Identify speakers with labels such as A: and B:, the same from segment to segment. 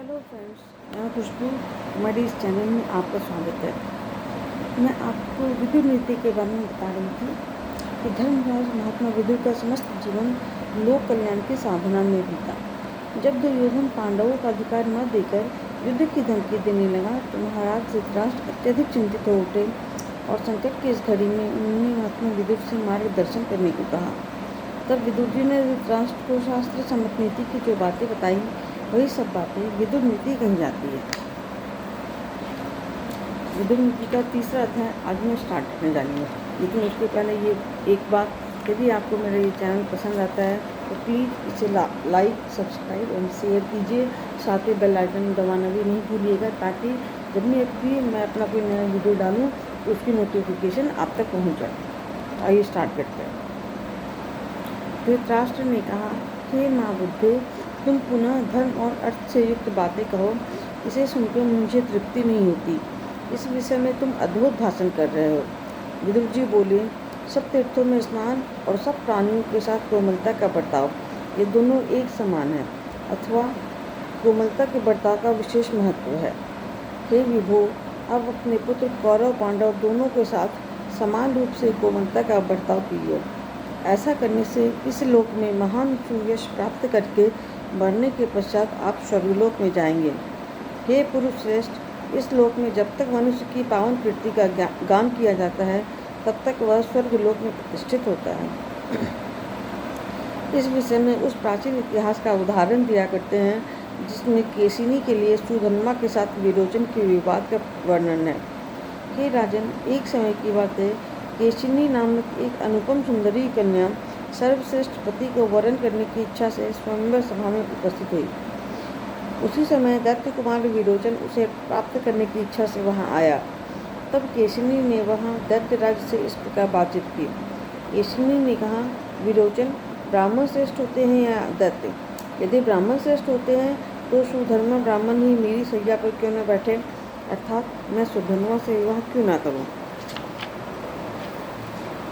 A: Hello friends, मैं खुशबू। हमारे इस चैनल में आपका स्वागत है। मैं आपको विदुर नीति के बारे में बता रही थी कि धर्मराज महात्मा विदुर का समस्त जीवन लोक कल्याण की साधना में बीता। जब दुर्योधन पांडवों का अधिकार न देकर युद्ध की धमकी देने लगा तो महाराज धृतराष्ट्र अत्यधिक चिंतित हो उठे और संकट की इस घड़ी में उन्होंने महात्मा विदुर से मार्गदर्शन करने को कहा। तब विदुर जी ने धृतराष्ट्र को शास्त्र सम्मत नीति की जो बातें बताई, वही सब बातें विदुर नीति कही जाती है। विदुर नीति का तीसरा अध्याय आज मैं स्टार्ट करने जा रही हूँ, लेकिन उसके पहले ये एक बात, यदि आपको मेरा ये चैनल पसंद आता है तो प्लीज़ इसे लाइक, सब्सक्राइब और शेयर कीजिए। साथ ही बेल आइकन दबाना भी नहीं भूलिएगा, ताकि जब भी मैं अपना कोई नया वीडियो डालूँ तो उसकी नोटिफिकेशन आप तक पहुँच जाए। आइए स्टार्ट करते हैं। धृतराष्ट्र ने कहा, हे माँ बुद्धे, तुम पुनः धर्म और अर्थ से युक्त बातें कहो। इसे सुनकर मुझे तृप्ति नहीं होती। इस विषय में तुम अद्भुत भाषण कर रहे हो। विदुर जी बोले, सब तीर्थों में स्नान और सब प्राणियों के साथ कोमलता का बर्ताव, ये दोनों एक समान है, अथवा कोमलता के बर्ताव का विशेष महत्व है। हे विभो, अब अपने पुत्र कौरव पांडव दोनों के साथ समान रूप से कोमलता का बर्ताव कीजिए। ऐसा करने से इस लोक में महान सुयश प्राप्त करके मरने के पश्चात आप स्वर्गलोक में जाएंगे। हे पुरुष श्रेष्ठ, इस लोक में जब तक मनुष्य की पावन कीर्ति का गान किया जाता है, तब तक वह स्वर्गलोक में प्रतिष्ठित होता है। इस विषय में उस प्राचीन इतिहास का उदाहरण दिया करते हैं जिसमें केशिनी के लिए सुधर्मा के साथ विरोचन के विवाद का वर्णन है। हे राजन, एक समय की बात है, केशिनी नामक एक अनुपम सुंदरी कन्या सर्वश्रेष्ठ पति को वरण करने की इच्छा से स्वयंवर सभा में उपस्थित हुई। उसी समय दैत्य कुमार विरोचन उसे प्राप्त करने की इच्छा से वहां आया। तब केशिनी ने वहां दैत्यराज से इस प्रकार बातचीत की। केशिनी ने कहा, विरोचन, ब्राह्मण श्रेष्ठ होते हैं या दैत्य? यदि ब्राह्मण श्रेष्ठ होते हैं तो सुधर्मा ब्राह्मण ही मेरी सैया पर क्यों न बैठे, अर्थात मैं सुधर्मा से विवाह क्यों ना करूं?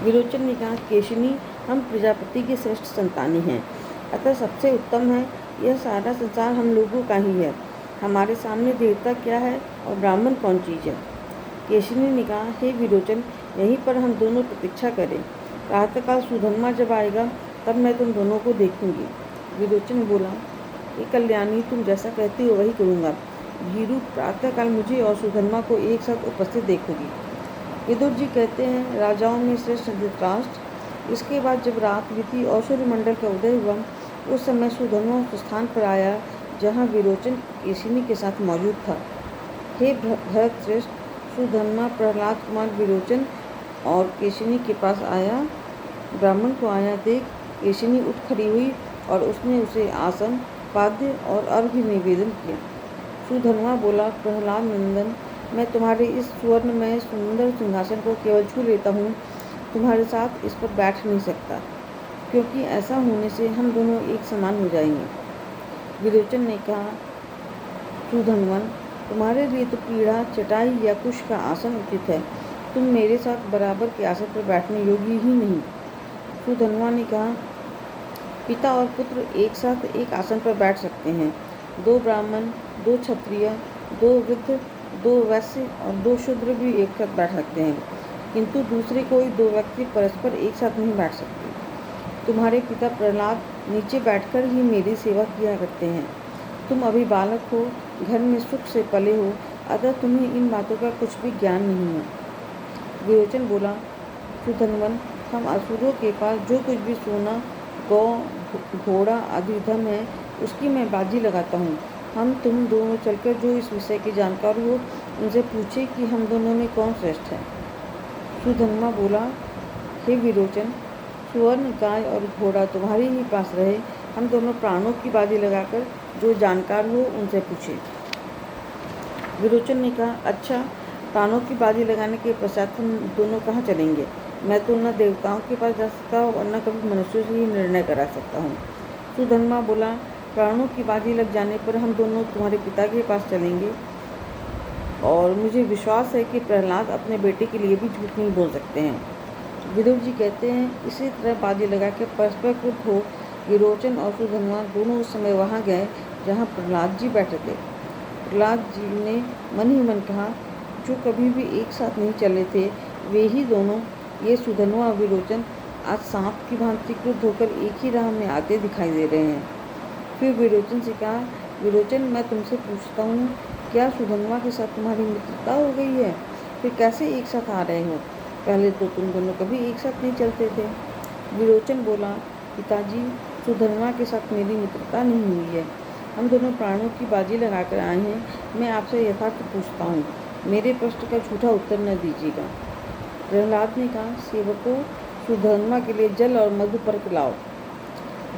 A: विरोचन ने कहा, केशिनी, हम प्रजापति की श्रेष्ठ संतानी हैं, अतः सबसे उत्तम है, यह सारा संसार हम लोगों का ही है। हमारे सामने देवता क्या है और ब्राह्मण कौन चीज़ है? केशिनी ने कहा, हे विरोचन, यहीं पर हम दोनों प्रतीक्षा करें। प्रातःकाल सुधर्मा जब आएगा तब मैं तुम दोनों को देखूंगी। विरोचन बोला, ये कल्याणी, तुम जैसा कहती हो वही करूँगा। भीरु, प्रातःकाल मुझे और सुधर्मा को एक साथ उपस्थित देखोगी। विदुर जी कहते हैं, राजाओं में श्रेष्ठ धृतराष्ट्र। इसके बाद जब रात बीती और सूर्यमंडल का उदय हुआ, उस समय सुधर्मा उस स्थान पर आया जहाँ विरोचन केशिनी के साथ मौजूद था। हे भरत श्रेष्ठ, सुधर्मा प्रहलाद कुमार विरोचन और केशिनी के पास आया। ब्राह्मण को आया देख केशिनी उठ खड़ी हुई और उसने उसे आसन, पाद्य और अर्घ्य निवेदन किया। सुधर्मा बोला, प्रहलाद नंदन, मैं तुम्हारे इस सुवर्णमय सुंदर सिंहासन को केवल छू लेता हूँ, तुम्हारे साथ इस पर बैठ नहीं सकता, क्योंकि ऐसा होने से हम दोनों एक समान हो जाएंगे। विरोचन ने कहा, सुधन्वन, तुम्हारे लिए तो पीढ़ा, चटाई या कुश का आसन उचित है, तुम मेरे साथ बराबर के आसन पर बैठने योग्य ही नहीं। सुधन्वा ने कहा, पिता और पुत्र एक साथ एक आसन पर बैठ सकते हैं। 2 ब्राह्मण, 2 क्षत्रिय, 2 वृद्ध, 2 वैश्य और 2 शूद्र भी एक साथ बैठ सकते हैं, किंतु दूसरे कोई 2 व्यक्ति परस्पर एक साथ नहीं बैठ सकते। तुम्हारे पिता प्रहलाद नीचे बैठकर ही मेरी सेवा किया करते हैं। तुम अभी बालक हो, घर में सुख से पले हो, अतः तुम्हें इन बातों का कुछ भी ज्ञान नहीं है। विरोचन बोला, सुधन्वन, हम असुरों के पास जो कुछ भी सोना, गौ, घोड़ा आदि धन है, उसकी मैं बाजी लगाता हूँ। हम तुम दोनों चलकर जो इस विषय के जानकार हो, उनसे पूछे कि हम दोनों में कौन श्रेष्ठ है। सुधन्वा बोला, हे विरोचन, स्वर्ण, गाय और घोड़ा तुम्हारे ही पास रहे, हम दोनों प्राणों की बाजी लगाकर जो जानकार हो उनसे पूछे। विरोचन ने कहा, अच्छा, प्राणों की बाजी लगाने के पश्चात हम दोनों कहाँ चलेंगे? मैं तो न देवताओं के पास जा सकता हूँ और न कभी मनुष्यों से ही निर्णय करा सकता हूँ। सुधर्मा बोला, प्राणों की बाजी लग जाने पर हम दोनों तुम्हारे पिता के पास चलेंगे, और मुझे विश्वास है कि प्रहलाद अपने बेटे के लिए भी झूठ नहीं बोल सकते हैं। विदुर जी कहते हैं, इसी तरह बाजी लगा के परस्पर क्रुद्ध हो विरोचन और सुधन्वा दोनों उस समय वहाँ गए जहाँ प्रहलाद जी बैठे थे। प्रहलाद जी ने मन ही मन कहा, जो कभी भी एक साथ नहीं चले थे वे ही दोनों, ये सुधन्वा और विरोचन, आज सांप की भांति क्रुद्ध होकर एक ही राह में आते दिखाई दे रहे हैं। फिर विरोचन से कहा, विरोचन, मैं तुमसे पूछता हूँ, क्या सुधन्वा के साथ तुम्हारी मित्रता हो गई है? फिर कैसे एक साथ आ रहे हो? पहले तो तुम दोनों कभी एक साथ नहीं चलते थे। विरोचन बोला, पिताजी, सुधन्वा के साथ मेरी मित्रता नहीं हुई है। हम दोनों प्राणों की बाजी लगाकर आए हैं। मैं आपसे यथार्थ पूछता हूँ, मेरे प्रश्न का झूठा उत्तर न दीजिएगा। प्रहलाद ने कहा, सेवकों, सुधन्वा के लिए जल और मधु पर्क लाओ।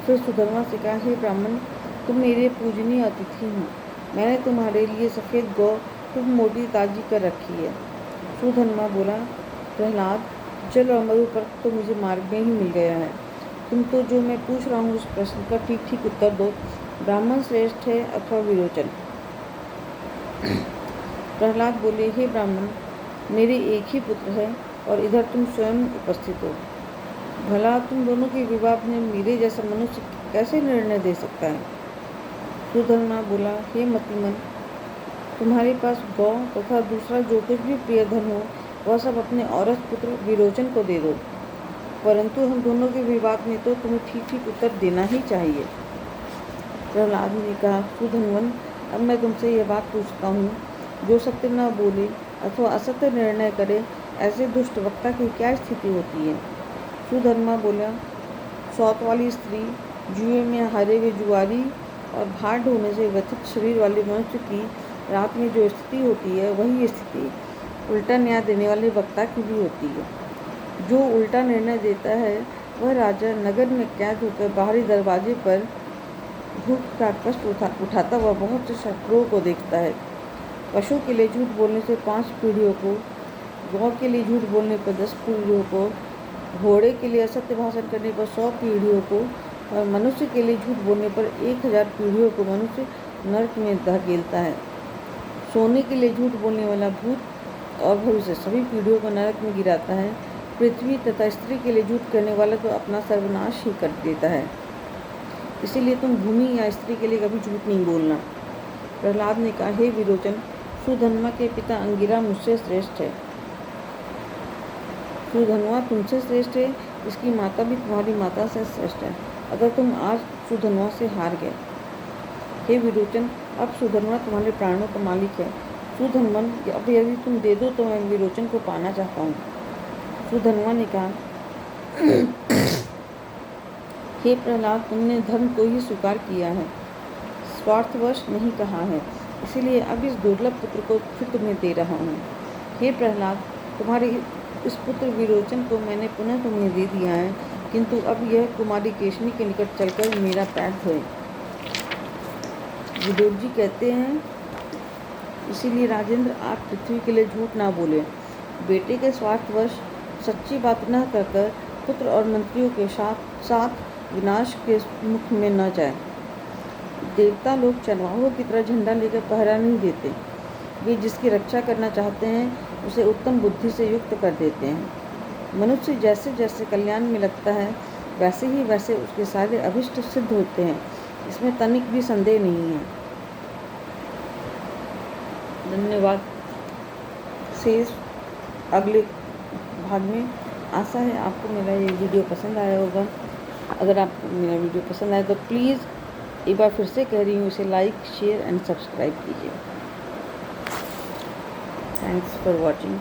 A: फिर सुधन्वा से कहा, हे ब्राह्मण, तुम मेरे पूजनीय अतिथि हो। मैंने तुम्हारे लिए सफ़ेद गौ खूब मोटी ताजी कर रखी है। सुधन्वा बोला, प्रहलाद, जल और मधु पर्क तो मुझे मार्ग में ही मिल गया है। तुम तो जो मैं पूछ रहा हूँ उस प्रश्न का ठीक ठीक उत्तर दो। ब्राह्मण श्रेष्ठ है अथवा विरोचन? प्रहलाद बोले, हे ब्राह्मण, मेरे एक ही पुत्र है और इधर तुम स्वयं उपस्थित हो। भला तुम दोनों के विवाह में मेरे जैसा मनुष्य कैसे निर्णय दे सकता है? सुधन्वा बोला, हे मतिमन, तुम्हारे पास गौ तथा दूसरा जो कुछ भी प्रियधन हो वह सब अपने औरस पुत्र विरोचन को दे दो, परंतु हम दोनों के विवाद में तो तुम्हें ठीक ठीक उत्तर देना ही चाहिए। प्रहलाद ने कहा, सुधन्वन, अब मैं तुमसे यह बात पूछता हूँ, जो सत्य न बोले अथवा असत्य निर्णय करे, ऐसे दुष्ट वक्ता की क्या स्थिति होती है? सुधन्वा बोला, सौत वाली स्त्री, जुए में हारे हुए जुआरी और भार ढोने से व्यथित शरीर वाले मनुष्य की रात में जो स्थिति होती है वही स्थिति उल्टा न्याय देने वाले वक्ता की भी होती है। जो उल्टा निर्णय देता है वह राजा नगर में कैद होकर बाहरी दरवाजे पर भूख का कष्ट उठाता हुआ बहुत से शत्रुओं को देखता है। पशु के लिए झूठ बोलने से 5 पीढ़ियों को, गौ के लिए झूठ बोलने पर 10 पीढ़ियों को, घोड़े के लिए असत्य भाषण करने पर 100 पीढ़ियों को और मनुष्य के लिए झूठ बोलने पर 1000 पीढ़ियों को मनुष्य नरक में धकेलता है। सोने के लिए झूठ बोलने वाला भूत और भविष्य सभी पीढ़ियों को नरक में गिराता है। पृथ्वी तथा स्त्री के लिए झूठ करने वाला तो अपना सर्वनाश ही कर देता है। इसीलिए तुम भूमि या स्त्री के लिए कभी झूठ नहीं बोलना। प्रहलाद ने कहा, हे विरोचन, सुधन्वा के पिता अंगिरा मुझसे श्रेष्ठ है। सुधन्वा तुमसे श्रेष्ठ है, इसकी माता भी तुम्हारी माता से श्रेष्ठ है, अगर तुम आज सुधन्वा से हार गए। हे विरोचन, अब सुधन्वा तुम्हारे प्राणों का मालिक है। सुधन्वन, अब यदि तुम दे दो तो मैं विरोचन को पाना चाहता हूँ। सुधन्वा ने कहा, हे प्रहलाद, तुमने धर्म को ही स्वीकार किया है, स्वार्थवश नहीं कहा है, इसीलिए अब इस दुर्लभ पुत्र को फिर तुम्हें दे रहा हूँ। हे प्रहलाद, तुम्हारे इस पुत्र विरोचन को मैंने पुनः तुम्हें दे दिया है, किंतु अब यह कुमारी केशनी के निकट चलकर मेरा पैर धोए। विदुर जी कहते हैं, इसीलिए राजेंद्र, आप पृथ्वी के लिए झूठ ना बोले। बेटे के स्वार्थवश सच्ची बात न कहकर पुत्र और मंत्रियों के साथ विनाश के मुख में न जाए। देवता लोग चरवाहों की तरह झंडा लेकर पहरा नहीं देते, वे जिसकी रक्षा करना चाहते हैं उसे उत्तम बुद्धि से युक्त कर देते हैं। मनुष्य जैसे जैसे कल्याण में लगता है वैसे ही वैसे उसके सारे अभिष्ट सिद्ध होते हैं, इसमें तनिक भी संदेह नहीं है। धन्यवाद। शेष अगले भाग में। आशा है आपको मेरा ये वीडियो पसंद आया होगा। अगर आपको मेरा वीडियो पसंद आए तो प्लीज़, एक बार फिर से कह रही हूँ, इसे लाइक, शेयर एंड सब्सक्राइब कीजिए। Thanks for watching.